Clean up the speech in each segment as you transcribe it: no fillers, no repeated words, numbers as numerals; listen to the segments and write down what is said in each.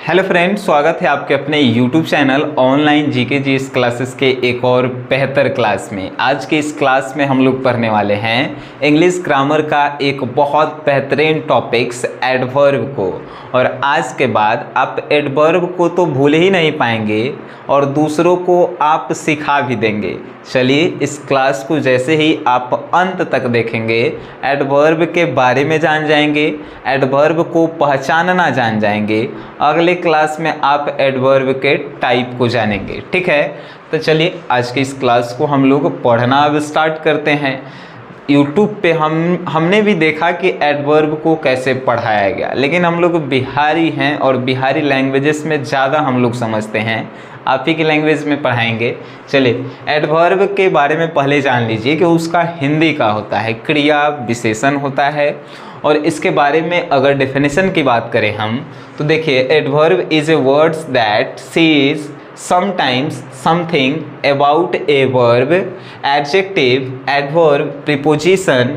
Hello friends, स्वागत है आपके अपने YouTube channel online GK GS classes के एक और बेहतर क्लास में। आज के इस क्लास में हम लोग पढ़ने वाले हैं इंग्लिश ग्रामर का एक बहुत बेहतरीन टॉपिक्स एडवर्ब को। और आज के बाद आप एडवर्ब को तो भूल ही नहीं पाएंगे और दूसरों को आप सिखा भी देंगे। चलिए इस क्लास को जैसे ही आप अंत तक देखेंगे एडवर्ब के बारे में जान जाएंगे, एडवर्ब को पहचानना जान जाएंगे। अगले क्लास में आप एडवर्ब के टाइप को जानेंगे। ठीक है, तो चलिए आज की इस क्लास को हम लोग पढ़ना अब स्टार्ट करते हैं। YouTube पे हमने भी देखा कि एडवर्ब को कैसे पढ़ाया गया, लेकिन हम लोग बिहारी हैं और बिहारी लैंग्वेजेस में ज़्यादा हम लोग समझते हैं। आप ही की लैंग्वेज में पढ़ाएंगे। चलिए एडवर्ब के बारे में पहले जान लीजिए कि उसका हिंदी का होता है क्रिया विशेषण होता है। और इसके बारे में अगर डेफिनेशन की बात करें हम तो देखिए, adverb is a words that says sometimes something about a verb, adjective, adverb, preposition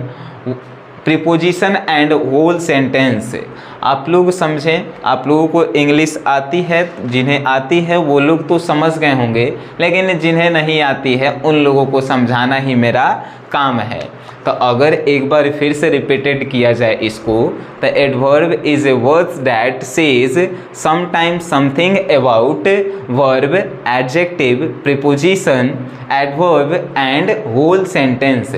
and whole sentence। आप लोग समझें, आप लोगों को इंग्लिश आती है, जिन्हें आती है वो लोग तो समझ गए होंगे, लेकिन जिन्हें नहीं आती है उन लोगों को समझाना ही मेरा काम है। तो अगर एक बार फिर से रिपीटेड किया जाए इसको, तो adverb is a words that says sometimes something about verb, adjective, preposition, adverb and whole sentence.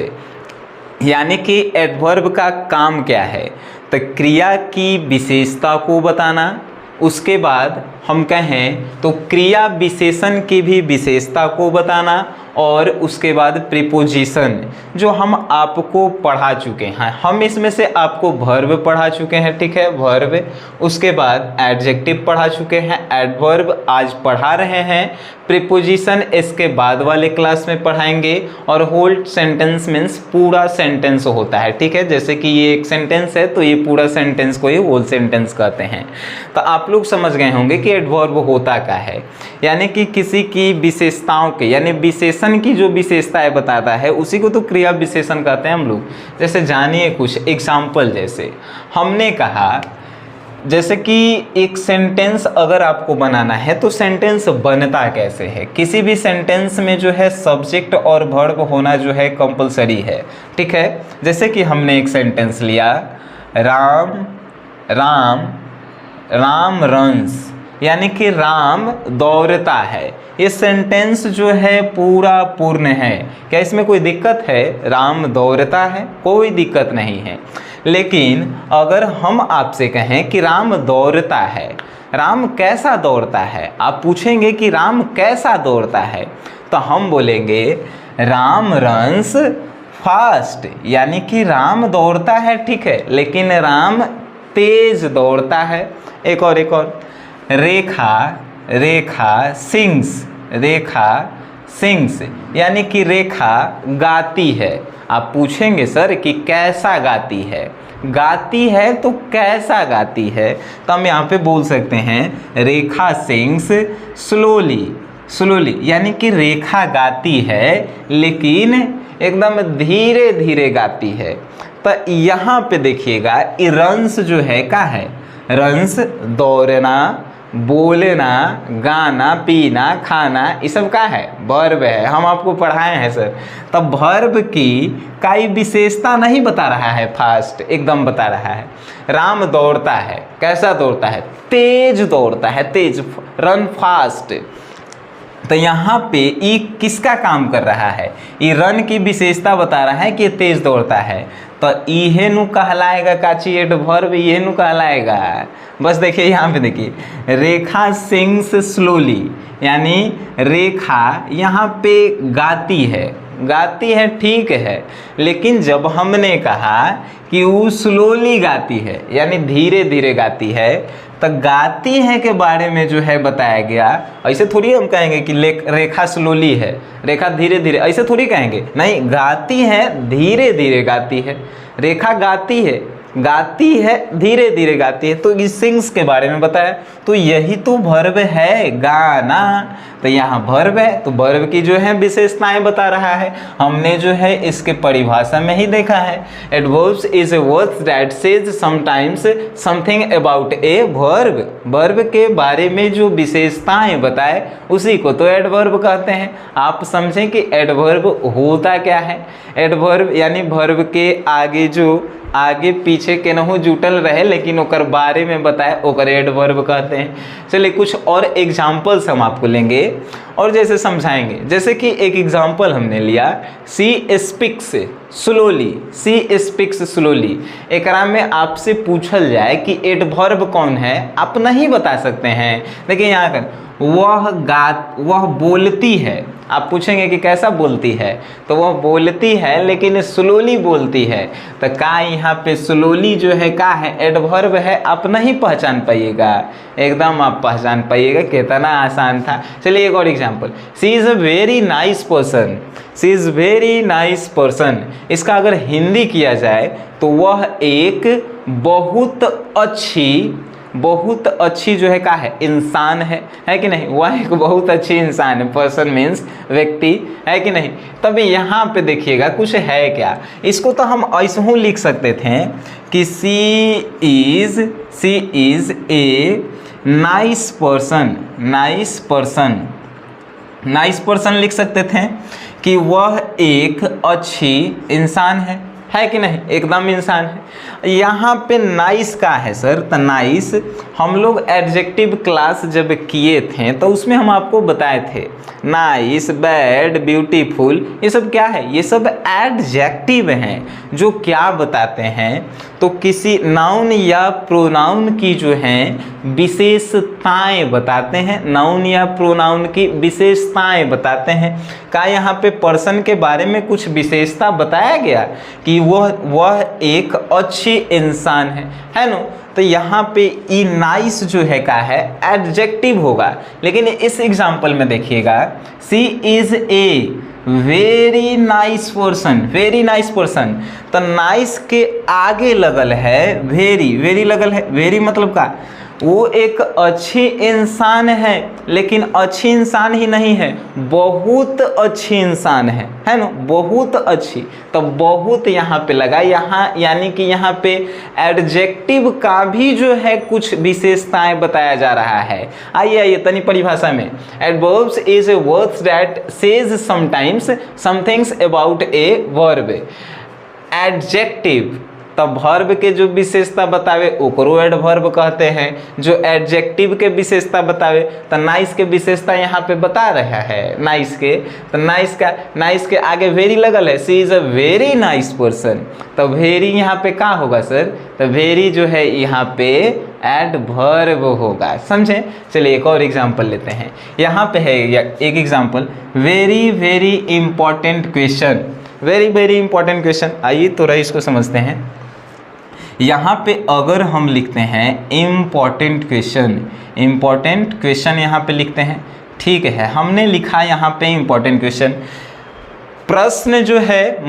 यानी कि एडवर्ब का काम क्या है? तो क्रिया की विशेषता को बताना, उसके बाद हम कहें तो क्रिया विशेषण की भी विशेषता को बताना, और उसके बाद प्रीपोजिशन जो हम आपको पढ़ा चुके हैं। हम इसमें से आपको वर्ब पढ़ा चुके हैं, ठीक है, वर्ब। उसके बाद एडजेक्टिव पढ़ा चुके हैं, एडवर्ब आज पढ़ा रहे हैं, प्रीपोजिशन इसके बाद वाले क्लास में पढ़ाएंगे, और होल सेंटेंस मीन्स पूरा सेंटेंस होता है। ठीक है, जैसे कि ये एक सेंटेंस है तो ये पूरा सेंटेंस को ही होल सेंटेंस कहते हैं। तो आप लोग समझ गए होंगे कि एडवर्ब होता क्या है। यानी कि किसी की विशेषताओं के, यानी विशेषण की जो विशेषताएं बताता है उसी को तो क्रिया विशेषण कहते हैं हम लोग। जैसे जानिए कुछ एग्जाम्पल, जैसे हमने कहा, जैसे कि एक सेंटेंस अगर आपको बनाना है तो सेंटेंस बनता कैसे है। किसी भी सेंटेंस में जो है सब्जेक्ट और वर्ब होना जो है कंपलसरी है। ठीक है, जैसे कि हमने एक सेंटेंस लिया, राम राम राम रन्स, यानी कि राम दौड़ता है। ये सेंटेंस जो है पूरा पूर्ण है। क्या इसमें कोई दिक्कत है? राम दौड़ता है, कोई दिक्कत नहीं है। लेकिन अगर हम आपसे कहें कि राम दौड़ता है, राम कैसा दौड़ता है, आप पूछेंगे कि राम कैसा दौड़ता है, तो हम बोलेंगे राम रन्स फास्ट, यानी कि राम दौड़ता है, ठीक है, लेकिन राम तेज दौड़ता है। एक और रेखा रेखा सिंग्स, रेखा सिंग्स, यानी कि रेखा गाती है। आप पूछेंगे सर कि कैसा गाती है, गाती है तो कैसा गाती है, तो हम यहाँ पे बोल सकते हैं रेखा सिंग्स स्लोली, स्लोली, यानी कि रेखा गाती है लेकिन एकदम धीरे धीरे गाती है। तो यहाँ पे देखिएगा रन्स जो है क्या है, रन्स दौड़ना, बोलना, गाना, पीना, खाना, ये सब का है, वर्ब है। हम आपको पढ़ाए हैं सर। तब वर्ब की कोई विशेषता नहीं बता रहा है, फास्ट एकदम बता रहा है। राम दौड़ता है, कैसा दौड़ता है? तेज दौड़ता है, तेज, रन फास्ट। तो यहाँ पे ये किसका काम कर रहा है? ये रन की विशेषता बता रहा है कि तेज दौड़ता है। तो इहे नु कहलाएगा काची एडवर्ब, ये नु कहलाएगा। बस देखिए यहाँ पे देखिए, रेखा सिंग्स स्लोली, यानी रेखा यहाँ पे गाती है, गाती है, ठीक है, लेकिन जब हमने कहा कि वो स्लोली गाती है, यानी धीरे धीरे गाती है, तो गाती है के बारे में जो है बताया गया। ऐसे थोड़ी हम कहेंगे कि रेखा स्लोली है, रेखा धीरे धीरे, ऐसे थोड़ी कहेंगे, नहीं, गाती है, धीरे धीरे गाती है। रेखा गाती है, गाती है, धीरे धीरे गाती है, तो इस सिंग्स के बारे में बताया, तो यही तो वर्ब है गाना। तो यहाँ वर्ब है, तो वर्ब की जो है विशेषताएं बता रहा है। हमने जो है इसके परिभाषा में ही देखा है, adverbs is a word that says sometimes something about a verb. Verb के बारे में जो विशेषताएं बताए उसी को तो एडवर्ब कहते हैं। आप समझें कि एडवर्ब होता क्या है। एडवर्ब यानी वर्ब के आगे जो आगे पीछे केनहू जुटल रहे लेकिन ओकर बारे में बताए ओकर एडवर्ब कहते हैं। चलिए कुछ और एग्जाम्पल्स हम आपको लेंगे और जैसे समझाएंगे। जैसे कि एक एग्जाम्पल हमने लिया, she speaks slowly, she speaks slowly. एकरा में आपसे पूछल जाए कि एडवर्ब कौन है, आप नहीं बता सकते हैं। देखिए यहाँ कर वह बोलती है, आप पूछेंगे कि कैसा बोलती है, तो वह बोलती है लेकिन स्लोली बोलती है। तो का यहाँ पे स्लोली जो है का है, एडवर्ब है, आप नहीं पहचान पाइएगा, एकदम आप पहचान पाइएगा। कितना आसान था। चलिए एक और example, she is a very nice person, she is very nice person. इसका अगर हिंदी किया जाए तो वह एक बहुत अच्छी जो है का है, इंसान है कि नहीं। वह एक बहुत अच्छी इंसान है, पर्सन मीन्स व्यक्ति, है कि नहीं। तभी यहाँ पे देखिएगा कुछ है क्या। इसको तो हम ऐसे ही लिख सकते थे कि सी इज़ ए नाइस पर्सन लिख सकते थे कि वह एक अच्छी इंसान है कि नहीं, एकदम इंसान है। यहाँ पे नाइस का है सर, तो नाइस हम लोग एडजेक्टिव क्लास जब किए थे तो उसमें हम आपको बताए थे, नाइस, बैड, ब्यूटीफुल, ये सब क्या है, ये सब एडजेक्टिव हैं जो क्या बताते हैं, तो किसी नाउन या प्रोनाउन की जो हैं विशेषताएं बताते हैं। नाउन या प्रोनाउन की विशेषताएं बताते हैं। का यहाँ पे पर्सन के बारे में कुछ विशेषता बताया गया कि वह एक अच्छी इंसान है ना। तो यहाँ पे ई नाइस जो है का है एडजेक्टिव होगा। लेकिन इस एग्जाम्पल में देखिएगा, she is a very nice person, तो नाइस के आगे लगल है वेरी लगल है। वेरी मतलब का, वो एक अच्छी इंसान है, लेकिन अच्छी इंसान ही नहीं है, बहुत अच्छी इंसान है ना, बहुत अच्छी। तो बहुत यहाँ पे लगा, यहाँ यानी कि यहाँ पे एडजेक्टिव का भी जो है कुछ विशेषताएं बताया जा रहा है। आइए तनी परिभाषा में, adverbs is a word that says sometimes somethings about a verb. Adjective तब वर्ब के जो विशेषता बतावे ओकरो एडवर्ब कहते हैं। जो एडजेक्टिव के विशेषता बतावे, तो नाइस के विशेषता यहाँ पे बता रहा है नाइस के, तो नाइस के आगे वेरी लगल है, she is a very nice person. तो वेरी यहाँ पे क्या होगा सर, तो वेरी जो है यहाँ पे एडवर्ब होगा, समझे। चलिए एक और एग्जाम्पल लेते हैं। यहाँ पे है एक example, very important question, very important question. आइए थोड़ा इसको समझते हैं। यहाँ पे अगर हम लिखते हैं इम्पॉर्टेंट क्वेश्चन यहाँ पे लिखते हैं, ठीक है, हमने लिखा यहाँ पे इम्पॉर्टेंट क्वेश्चन। प्रश्न जो है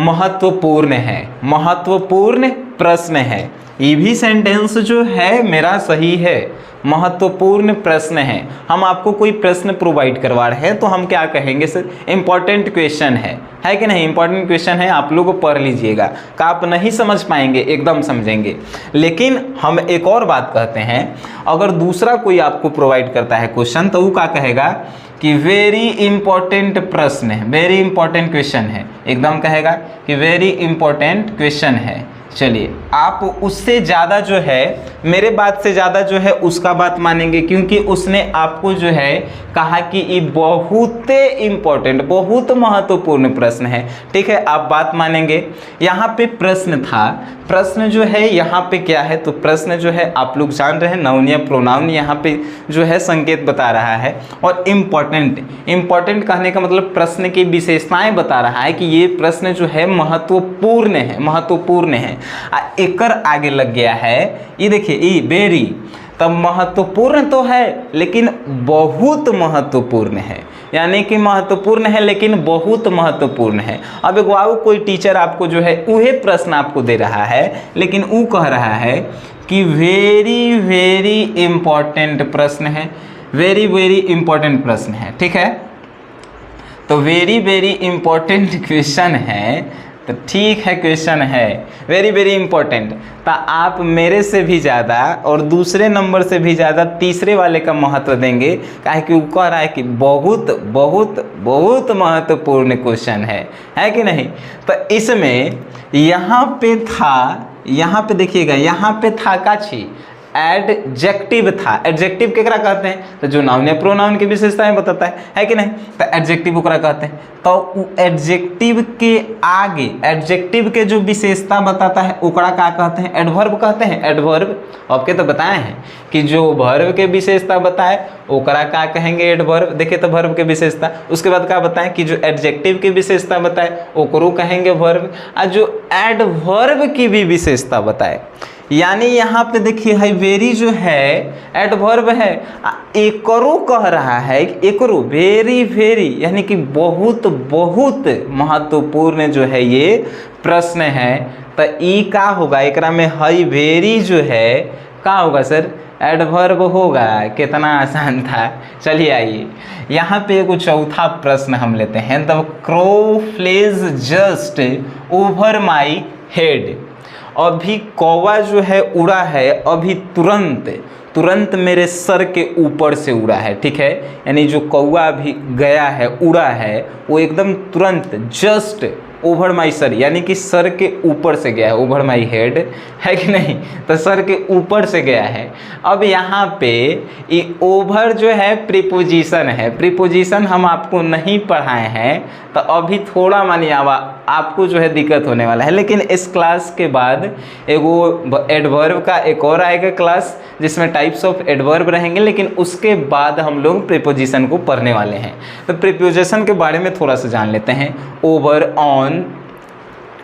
महत्वपूर्ण प्रश्न है। ये भी सेंटेंस जो है मेरा सही है, महत्वपूर्ण प्रश्न है। हम आपको कोई प्रश्न प्रोवाइड करवा रहे हैं तो हम क्या कहेंगे सर, इम्पॉर्टेंट क्वेश्चन है कि नहीं, इंपॉर्टेंट क्वेश्चन है, आप लोग पढ़ लीजिएगा। का आप नहीं समझ पाएंगे, एकदम समझेंगे। लेकिन हम एक और बात कहते हैं, अगर दूसरा कोई आपको प्रोवाइड करता है क्वेश्चन तो वो क्या कहेगा कि वेरी इंपॉर्टेंट प्रश्न है, वेरी इंपॉर्टेंट क्वेश्चन है, एकदम कहेगा कि वेरी इंपॉर्टेंट क्वेश्चन है। चलिए आप उससे ज़्यादा जो है, मेरे बात से ज़्यादा जो है उसका बात मानेंगे, क्योंकि उसने आपको जो है कहा कि ये बहुत इम्पोर्टेंट, बहुत महत्वपूर्ण प्रश्न है, ठीक है, आप बात मानेंगे। यहाँ पे प्रश्न था, प्रश्न जो है यहाँ पे क्या है, तो प्रश्न जो है आप लोग जान रहे हैं नाउन या प्रोनाउन यहाँ पे जो है संकेत बता रहा है। और इम्पोर्टेंट कहने का मतलब प्रश्न की विशेषताएं बता रहा है कि ये प्रश्न जो है महत्वपूर्ण है। एकर आगे लग गया है, ये देखिए ई वेरी, तब महत्वपूर्ण तो है लेकिन बहुत महत्वपूर्ण है, यानी कि महत्वपूर्ण है लेकिन बहुत महत्वपूर्ण है। अब एक वाव कोई टीचर आपको जो है वही प्रश्न आपको दे रहा है, लेकिन वो कह रहा है कि वेरी वेरी इंपॉर्टेंट प्रश्न है, वेरी वेरी इंपॉर्टेंट प्रश्न है, ठीक है। तो वेरी वेरी इंपॉर्टेंट क्वेश्चन है, तो ठीक है क्वेश्चन है वेरी वेरी इंपॉर्टेंट। तो आप मेरे से भी ज़्यादा और दूसरे नंबर से भी ज़्यादा तीसरे वाले का महत्व देंगे, काहे कि वो कह रहा है कि बहुत बहुत बहुत महत्वपूर्ण क्वेश्चन है कि नहीं। तो इसमें यहाँ पे था, यहाँ पे देखिएगा, यहाँ पे था का छी एडजेक्टिव था। एडजेक्टिव केकरा कहते हैं, तो जो नाउन या प्रोनाउन की विशेषताएं बताता है कि नहीं, तो एडजेक्टिव ओकरा कहते हैं। तो एडजेक्टिव के आगे, एडजेक्टिव के जो विशेषता बताता है ओकरा क्या कहते हैं, एडवर्ब कहते हैं। एडवर्ब आपके तो बताए हैं कि जो वर्ब के विशेषता बताए ओकरा क्या कहेंगे, एडवर्ब। देखिए तो वर्ब के विशेषता, उसके बाद क्या बताएं कि जो एडजेक्टिव की विशेषता बताए ओकरो कहेंगे वर्ब, और जो एडवर्ब की भी विशेषता बताए, यानी यहाँ पे देखिए है वेरी जो है एडवर्ब है, एकरो कह रहा है, एकरो वेरी वेरी यानी कि बहुत बहुत महत्वपूर्ण जो है ये प्रश्न है। तो ई का होगा, एकरा में है वेरी जो है का होगा सर, एडवर्ब होगा। कितना आसान था। चलिए आइए यहाँ पे एक चौथा प्रश्न हम लेते हैं। The crow flies just over my head. अभी कौवा जो है उड़ा है, अभी तुरंत मेरे सर के ऊपर से उड़ा है, ठीक है। यानी जो कौवा अभी गया है, उड़ा है, वो एकदम तुरंत, जस्ट ओवर माई सर, यानी कि सर के ऊपर से गया है। ओवर माई हेड है कि नहीं, तो सर के ऊपर से गया है। अब यहाँ पे ये ओवर जो है प्रीपोजिशन है, प्रीपोजिशन हम आपको नहीं पढ़ाए हैं, तो अभी थोड़ा मानिए आपको जो है दिक्कत होने वाला है। लेकिन इस क्लास के बाद एगो एडवर्ब का एक और आएगा क्लास, जिसमें टाइप्स ऑफ एडवर्ब रहेंगे, लेकिन उसके बाद हम लोग प्रीपोजिशन को पढ़ने वाले हैं। तो प्रीपोजिशन के बारे में थोड़ा सा जान लेते हैं। ओवर, ऑन,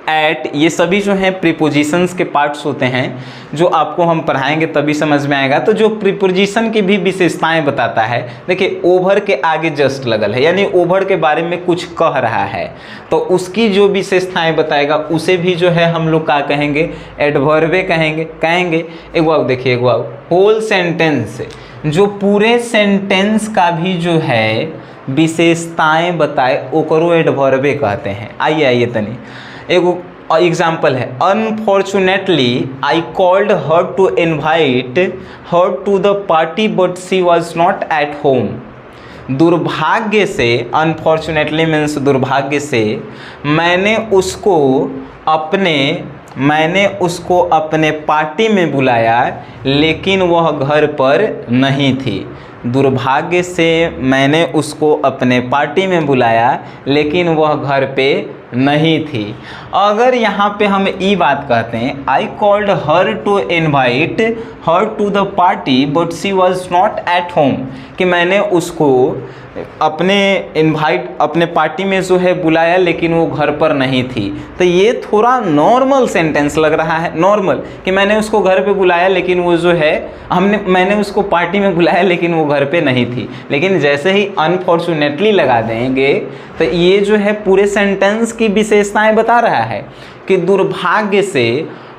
एट, ये सभी जो हैं प्रीपोजिशंस के पार्ट्स होते हैं, जो आपको हम पढ़ाएंगे तभी समझ में आएगा। तो जो प्रीपोजिशन की भी विशेषताएं बताता है, देखिए ओवर के आगे जस्ट लगल है, यानी ओवर के बारे में कुछ कह रहा है, तो उसकी जो विशेषताएं बताएगा उसे भी जो है हम लोग क्या कहेंगे, एडवर्बे कहेंगे। एक बार देखिए, एक बार होल सेंटेंस, जो पूरे सेंटेंस का भी जो है विशेषताएं बताए ओकरो एडवर्बे कहते हैं। आइए तनी एगो एग्जाम्पल है। Unfortunately I called her to invite her to the party but she was not at home. दुर्भाग्य से, अनफॉर्चुनेटली मीन्स दुर्भाग्य से, मैंने उसको अपने पार्टी में बुलाया लेकिन वह घर पर नहीं थी। दुर्भाग्य से मैंने उसको अपने पार्टी में बुलाया लेकिन वह घर पे नहीं थी। अगर यहाँ पे हम ये बात कहते हैं, I called her to invite her to the party but she was not at home, कि मैंने उसको अपने पार्टी में जो है बुलाया लेकिन वो घर पर नहीं थी। तो ये थोड़ा नॉर्मल सेंटेंस लग रहा है, नॉर्मल, कि मैंने उसको घर पे बुलाया लेकिन वो जो है मैंने उसको पार्टी में बुलाया लेकिन वो घर पे नहीं थी। लेकिन जैसे ही अनफॉर्चुनेटली लगा देंगे तो ये जो है पूरे सेंटेंस की विशेषताएं बता रहा है कि दुर्भाग्य से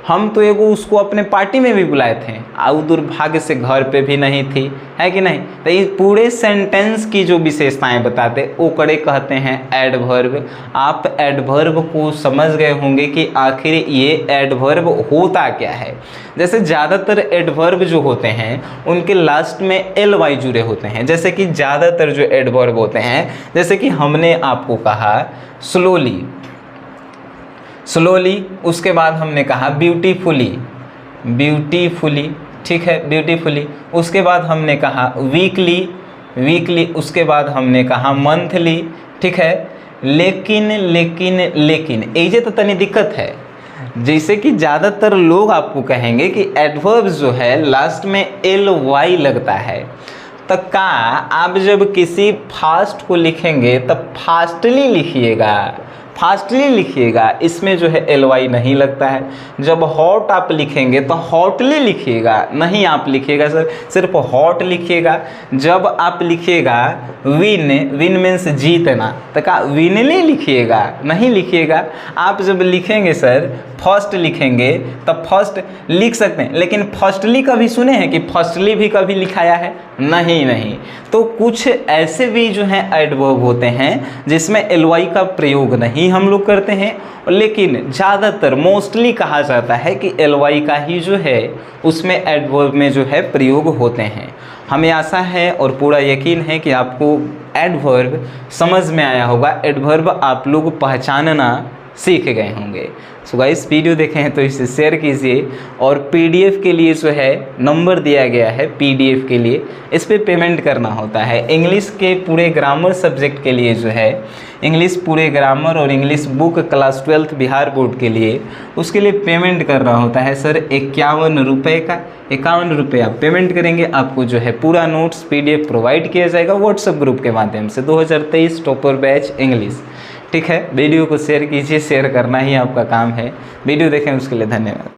हम तो एगो उसको अपने पार्टी में भी बुलाए थे और दुर्भाग्य से घर पे भी नहीं थी, है कि नहीं। तो इस पूरे सेंटेंस की जो विशेषताएं बताते ओकरे कहते हैं एडवर्ब। आप एडवर्ब को समझ गए होंगे कि आखिर ये एडवर्ब होता क्या है। जैसे ज़्यादातर एडवर्ब जो होते हैं उनके लास्ट में एल वाई जुड़े होते हैं। जैसे कि ज़्यादातर जो एडवर्ब होते हैं, जैसे कि हमने आपको कहा स्लोली, उसके बाद हमने कहा ब्यूटीफुली, ठीक है, ब्यूटीफुली। उसके बाद हमने कहा वीकली, उसके बाद हमने कहा मंथली, ठीक है। लेकिन ऐसे तो तनी दिक्कत है, जैसे कि ज़्यादातर लोग आपको कहेंगे कि एडवर्ब जो है लास्ट में एल वाई लगता है। तो का आप जब किसी फास्ट को लिखेंगे तब फास्टली लिखिएगा, फास्टली लिखिएगा, इसमें जो है LY नहीं लगता है। जब हॉट आप लिखेंगे तो हॉटली लिखिएगा, नहीं आप लिखिएगा सर सिर्फ हॉट लिखिएगा। जब आप लिखिएगा विन, विन मीन्स जीतना, तो क्या विनली लिखिएगा, नहीं लिखिएगा। आप जब लिखेंगे सर फर्स्ट लिखेंगे तब फर्स्ट लिख सकते हैं, लेकिन फर्स्टली कभी सुने हैं कि फर्स्टली भी कभी लिखाया है? नहीं। तो कुछ ऐसे भी जो हैं एडवर्ब होते हैं जिसमें LY का प्रयोग नहीं हम लोग करते हैं, लेकिन ज़्यादातर मोस्टली कहा जाता है कि LY का ही जो है उसमें एडवर्ब में जो है प्रयोग होते हैं। हमें आशा है और पूरा यकीन है कि आपको एडवर्ब समझ में आया होगा, एडवर्ब आप लोग पहचानना सीख गए होंगे। सो गाइस, वीडियो देखे हैं तो इसे शेयर कीजिए, और PDF के लिए जो है नंबर दिया गया है, PDF के लिए इस पर पेमेंट करना होता है। इंग्लिश के पूरे ग्रामर सब्जेक्ट के लिए जो है, इंग्लिश पूरे ग्रामर और English book class 12th Bihar board के लिए, उसके लिए पेमेंट करना होता है सर 51 रुपये का। 51 रुपये आप पेमेंट करेंगे, आपको जो है पूरा नोट्स PDF प्रोवाइड किया जाएगा व्हाट्सएप ग्रुप के माध्यम से, 2023 टॉपर बैच इंग्लिश। ठीक है, वीडियो को शेयर कीजिए, शेयर करना ही आपका काम है। वीडियो देखें उसके लिए धन्यवाद।